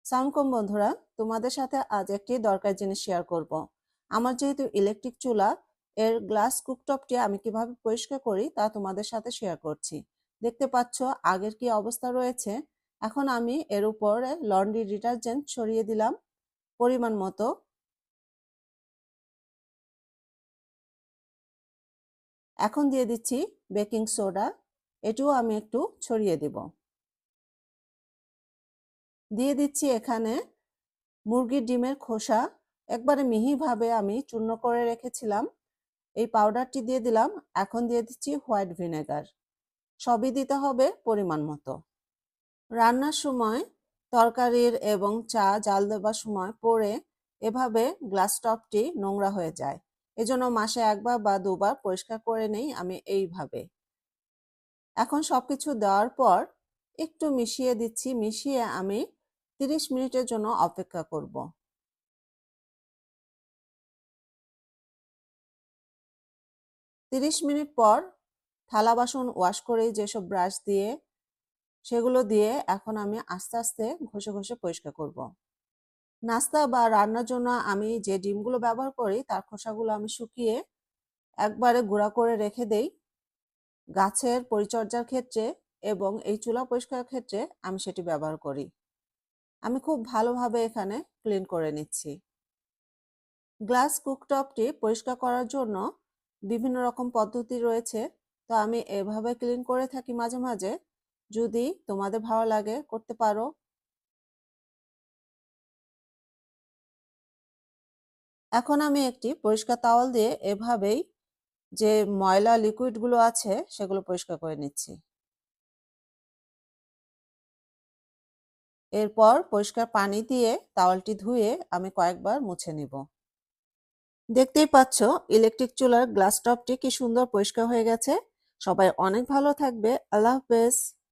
সালামালাইকুম বন্ধুরা, তোমাদের সাথে আজ একটি দরকারি জিনিস শেয়ার করব। আমার যেহেতু ইলেকট্রিক চুলা, এর গ্লাস কুকটপটি আমি কিভাবে পরিষ্কার করি তা তোমাদের সাথে শেয়ার করছি। দেখতে পাচ্ছ আগের কি অবস্থা রয়েছে। এখন আমি এর উপরে লন্ড্রি ডিটারজেন্ট ছড়িয়ে দিলাম পরিমাণ মতো। এখন দিয়ে দিচ্ছি বেকিং সোডা, এটিও আমি একটু ছড়িয়ে দিব। দিয়ে দিচ্ছি এখানে মুরগির ডিমের খোসা, একবারে মিহিভাবে আমি চূর্ণ করে রেখেছিলাম, এই পাউডারটি দিয়ে দিলাম। এখন দিয়ে দিচ্ছি হোয়াইট ভিনেগার, সবই দিতে হবে পরিমাণ মতো। রান্নার সময় তরকারির এবং চা জাল দেবার সময় পড়ে এভাবে গ্লাস টপটি নোংরা হয়ে যায়, এজন্য মাসে একবার বা দুবার পরিষ্কার করে নেই আমি এইভাবে। এখন সবকিছু দেওয়ার পর একটু মিশিয়ে দিচ্ছি, মিশিয়ে আমি 30 মিনিটের জন্য অপেক্ষা করব। 30 মিনিট পর থালা বাসন ওয়াশ করে যেসব ব্রাশ দিয়ে সেগুলো দিয়ে এখন আমি আস্তে আস্তে ঘষে ঘষে পরিষ্কার করব। নাস্তা বা রান্নার জন্য আমি যে ডিমগুলো ব্যবহার করি তার খোসাগুলো আমি শুকিয়ে একবারে গুঁড়া করে রেখে দেই। গাছের পরিচর্যার ক্ষেত্রে এবং এই চুলা পরিষ্কারের ক্ষেত্রে আমি সেটি ব্যবহার করি। আমি খুব ভালোভাবে এখানে ক্লিন করে নিচ্ছি। গ্লাস কুকটপটি পরিষ্কার করার জন্য বিভিন্ন রকম পদ্ধতি রয়েছে, তো আমি এভাবে ক্লিন করে থাকি মাঝে মাঝে। যদি তোমাদের ভালো লাগে করতে পারো। এখন আমি একটি পরিষ্কার তাওয়াল দিয়ে এভাবেই যে ময়লা লিকুইডগুলো আছে সেগুলো পরিষ্কার করে নিচ্ছি। এরপর পরিষ্কার পানি দিয়ে তাওয়ালটি ধুয়ে আমি কয়েকবার মুছে নিব। দেখতেই পাচ্ছ ইলেকট্রিক চুলার গ্লাস টপটি কি সুন্দর পরিষ্কার হয়ে গেছে। সবাই অনেক ভালো থাকবে। আল্লাহ হাফেজ।